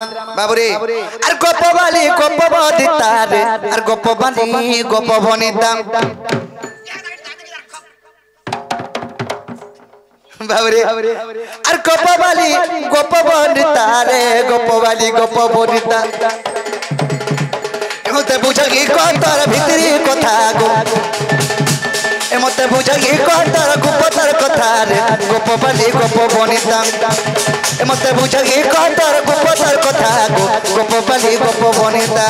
बाबुरे আর গোপবালি গোপবদিতারে আর গোপবালি গোপবনিতা बाबुरे আর গোপবালি গোপবনিতারে গোপবালি গোপবনিতা এমতে বুঝাগি কতর ভিতরি কথা গো এমতে বুঝাগি কতর গোপতর কথা রে গোপবালি গোপবনিতা এমতে বুঝাগি কতর গোপতর কথা গো গোপবালি গোপবনিতা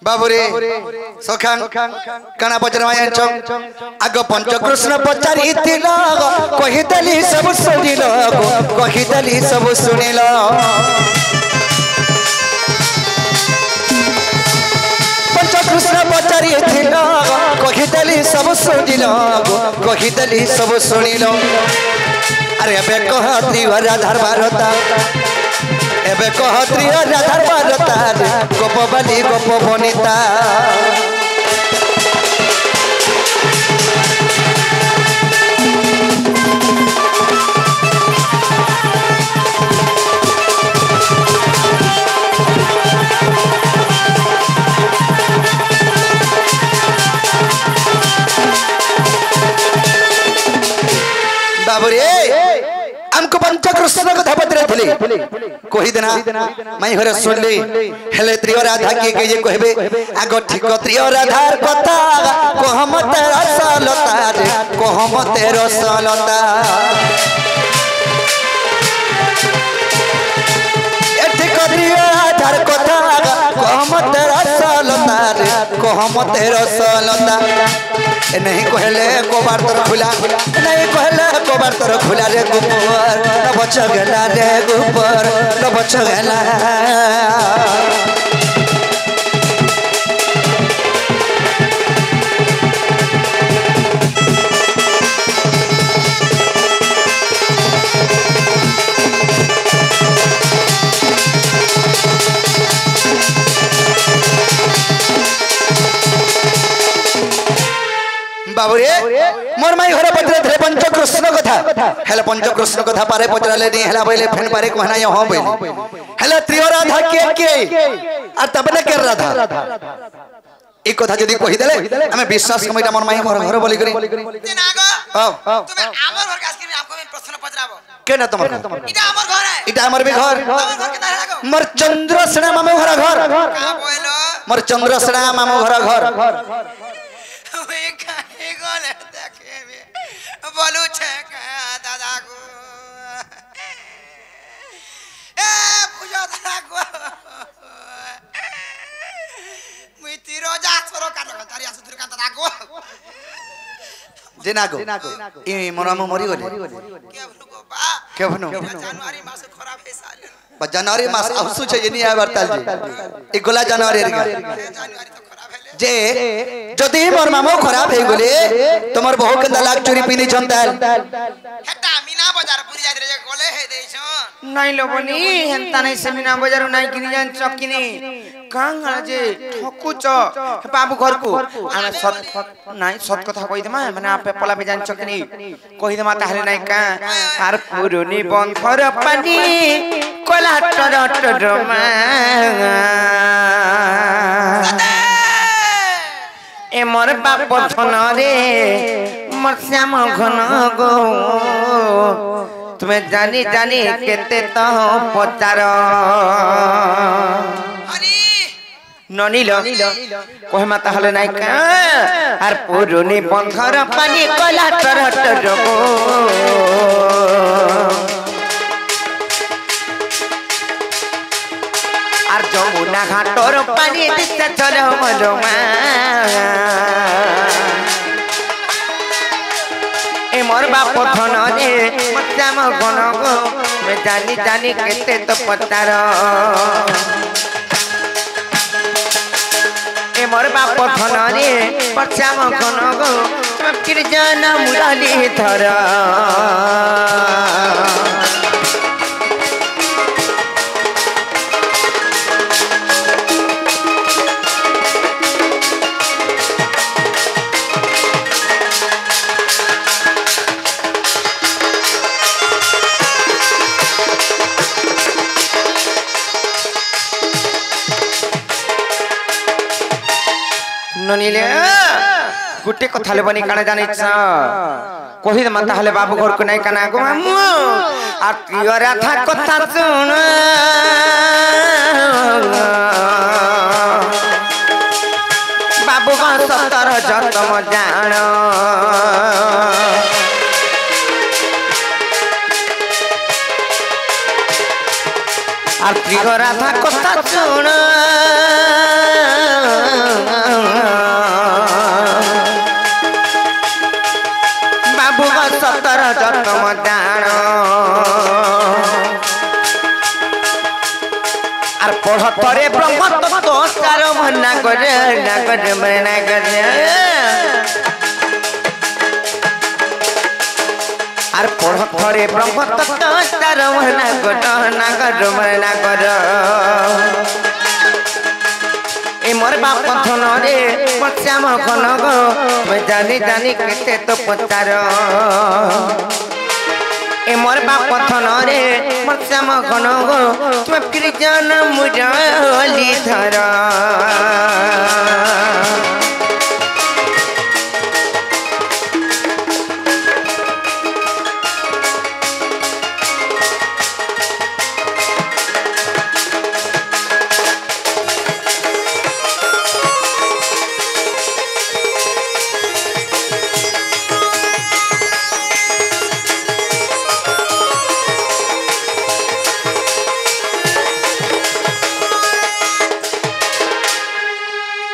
बाबुरे सखान कणा पचरमायांच आग पंचकृष्ण पचारिथिल कहितली सब सुनिल कहितली सब सुनिल पंचकृष्ण पचारिथिल कहितली सब सुनिल कहितली सब सुनिल अरे बे कहती राधार भारता एबे कहत्री राधार भारता गोपबाली गोपबनिता बाबुरे हमको पंचकृष्ण कथा पत्र कही देना माई घरे सुनली हेले त्रिय राधा के ये कहबे आग ठीक त्रिय राधार कथा कहम तेरा सलता रे कहम तेरा सलता ए ठीक त्रिय राधार कथा कहम तेरा सलता रे कहम तेरा सलता नहीं कहले कोबार तर खुला नहीं कहले कोबार तर खुला रे गुपर लबच गेला रे गुपर लबच गेला बाबुरे मोर माई घरे पत्र धरे पंचकृष्ण कथा हेले पंचकृष्ण कथा पारे पचराले नी हेला बइले फेन पारे कहना ये हो बइले हेले त्रिय राधा के आ तबने के राधा ई कथा जदी कहि देले हमें विश्वास कमिटा मोर माई घर बोली करी नागो तुमे हमर घर कास के आपको मैं प्रश्न पचराबो के ना तुमर इटा हमर घर है इटा हमर भी घर मोर चंद्रसेना मामू घर घर का बोलो मोर चंद्रसेना मामू घर घर बोलू छे दादा को ए पूजो दादा को मुई तीरो जा छोरो काट तारिया सुधर का दादा को जेना को ई मोरामो मरी गले के भनो जनवरी मास खराब है साल जनवरी मास आउसु छे जनी आ बरताल जी ई गोला जनवरी रे जनवरी तो जे जदी मोर मामो खराब हे गले तमर बहु के दलाक चोरी पिनी छंताल हेटा मीना बाजार पुरी जाय रे गले हे देछन नाही लोबनी हेंता नाही से मीना बाजार नाही किनी जान चकिनी कांगा जे ठकुच बाबू घर को आना सत नाही सत कथा कहि देमा माने आपे पला पे जान चकिनी कहि देमा ताहले नाही का आर पुरुनी बंधर पानी कोला टडटडमा ए मोर बाप धन रे मोर श्याम घन गो तुम्हें जानी जानी केते तो पचार ननील कहमा ताहले नाइ का आर पुरुनी बंधर पानी कोला टरट गो आर जमुना घाटर पानी दिसे चल मरमा ए मोर बाप धन रे श्याम घन गो मैं जानी जानी केते तो पतार ए मोर बाप धन रे श्याम घन गो कीर्तन मुरली धर ननीले गुटे कथा ले बनी काने जाने कही दे माता हले बाबू घर को नहीं काना गो मामू आ तियरा था कथा सुन बाबू का सतर जतम जान आ तियरा था कथा सुन सतर जन्म जान आर पढ़तरे ब्रह्म तत्व सार मना करे ना करे मना करे आर पढ़तरे ब्रह्म तत्व सार मना करे ना करे मना करे ए मोर बाप धन रे श्याम घन गो मैं जानी जानी केते तो पतार ए मोर बाप धन रे श्याम घन गो तुम कीर्तन मुरली धर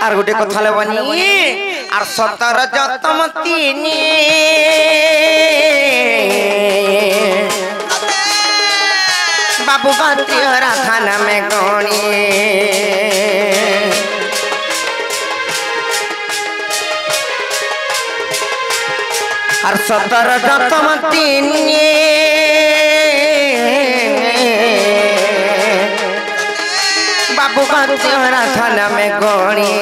आर गोटे कथा ले बनी आर सतर जतम तीन बाबू बातिहरा थाना में गणी आर सतर जतम तीन बाबू बातिहरा थाना में गणी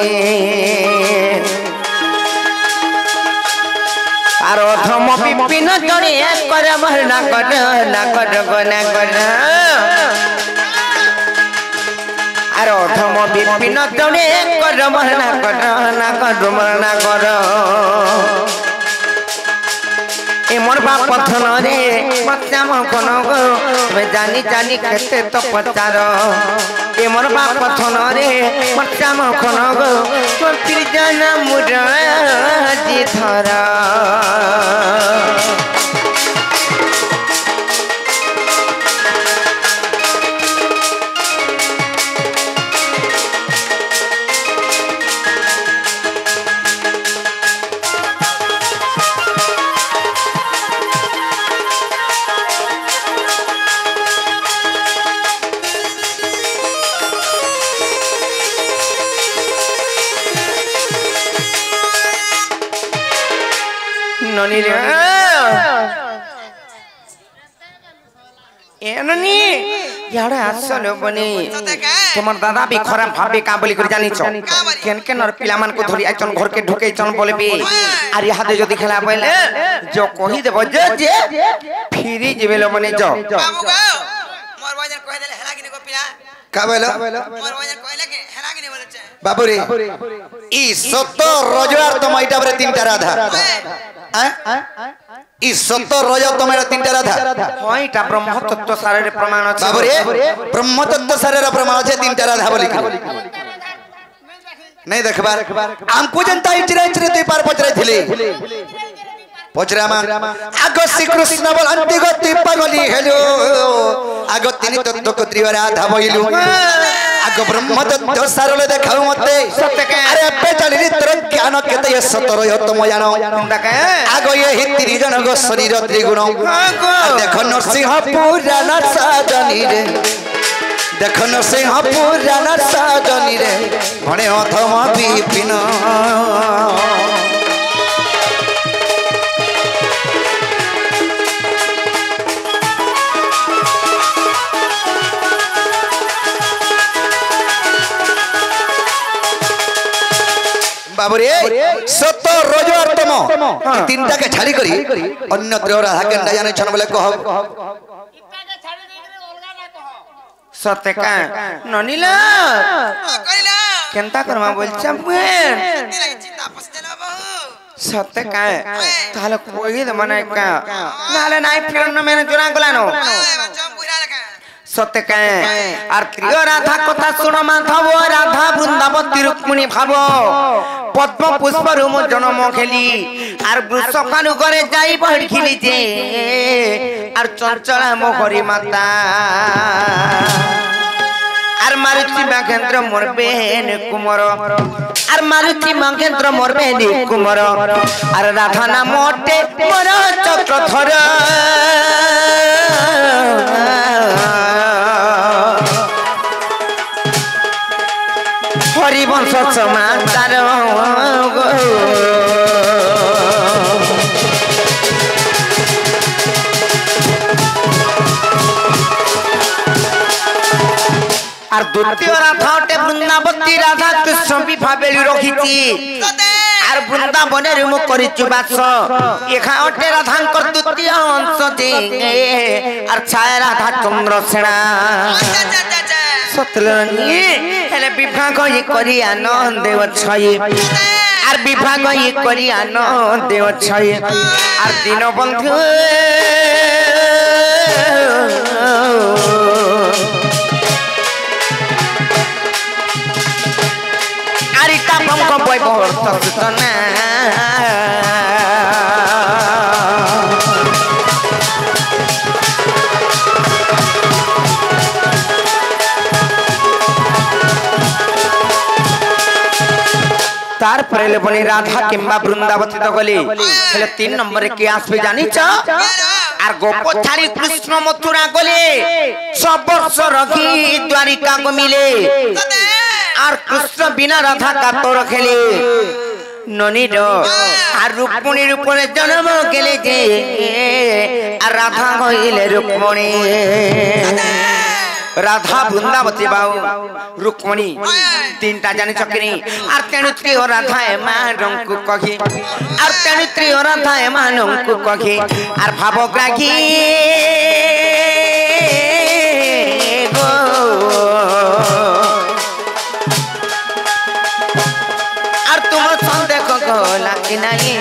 आर अधम विपिन जड़े कर मरना कर ना कर गना कर आर अधम विपिन जड़े कर मरना कर ना कर मरना कर ए मोर बाप धन रे श्याम घन गो मैं जानी जानी केते तो पतार ए मोर बाप धन रे श्याम घन गो तुम कीर्तन मुरली धर ननी रे ए ननी याडा आसल बनी तुमर दादा भी खराब भाबे का बोली कर जानी छ केन केन और पिलामान को धरी आचन घर के ढुके चन बोलबे आर यहादे जदी खेला पहिले जो कहि देब जे फिरी जेबेलो मने जो बाबू गो मोर बजन कहि देले हेला किने को पिया का बोलो मोर बजन कहले के हेला किने बोले छ बाबू रे ई सत्य रोजगार तो माइटा बरे तीनटा राधा ई सत्य रोज तुम्हारा तीनटा राधा होइटा ब्रह्म तत्व सारे प्रमाण अछि बाबू रे ब्रह्म तत्व सारे प्रमाण अछि तीनटा राधा बोली नहीं देखबार हमको जनता इचरे इचरे तई पार पचरे थिले पचरामा आगो श्री कृष्ण बोल अंति गति पगली हेलो आगो तिनी तत्व को त्रिवरा राधा बोइलु आग ब्रह्म दत्त सारले देखाऊ मते सत्य के अरे पे चली तोर ज्ञान केते ये सतर तम जानो आग ये हि 3 जन गो शरीर त्रिगुण देखो नरसिंह पुराण साजनी रे देखो नरसिंह पुराण साजनी रे भणे अथम विपिन बाबरे सत रोजगार तम तीनटा के छाड़ी करी अन्य त्रय राधा केंडा जाने छन बोले कह सत्य का ननीला केंता करमा बोल चंपेन सत्य का ताले कोई द मने का नाले नाइ फिर न मैंने जुरा गलानो सत्य का আর প্রিয় রাধা কথা শুনো মাধব রাধা বৃন্দাবতী রুক্মিণী ভাব পদ্ম পুষ্প রুম জনম খেলি আর বৃষকানু করে যাই বড় খিলি যে আর চঞ্চলা মোহরি মাতা আর মারুতি মহেন্দ্র মরবেন কুমর আর মারুতি মহেন্দ্র মরবেন কুমর আর রাধা নামতে মোর চক্রধর হরিবংশ সমাচার আর দ্বিতীয় রাধাটে বৃন্দাবতী রাধা কৃষ্ণ বিভাবে রখিছি আর বৃন্দাবনের মুখ করিছু বাস এখানে রাধাঙ্কর দ্বিতীয় অংশ যে আর ছায় রাধা চন্দ্রসেনা সতলনি হেলে বিভাগ ই করি আনন্দ দেবছই আর বিভাগ ই করি আনন্দ দেবছই আর দীনবন্ধু আরিতা পঙ্ক বৈবর্ত সুতনা तार परेले बनी राधा किंबा वृंदावती तो गली हेले 3 नंबर के आसबे जानी छ आर गोप छाड़ी कृष्ण मथुरा गले 100 वर्ष रखी द्वारिका को मिले आर कृष्ण बिना राधा का तो रखेले ननी रो आर रुक्मिणी रूपने जन्म केले जे आर राधा होइले रुक्मिणी राधा वृंदावती बाऊ रुक्मिणी 3टा जानी चकनी आर तेणुत्री और राधा एमानंकु कही आर तेणुत्री और राधा एमानंकु कही आर भावग्राही गो आर तुम संदेह को लागी नहीं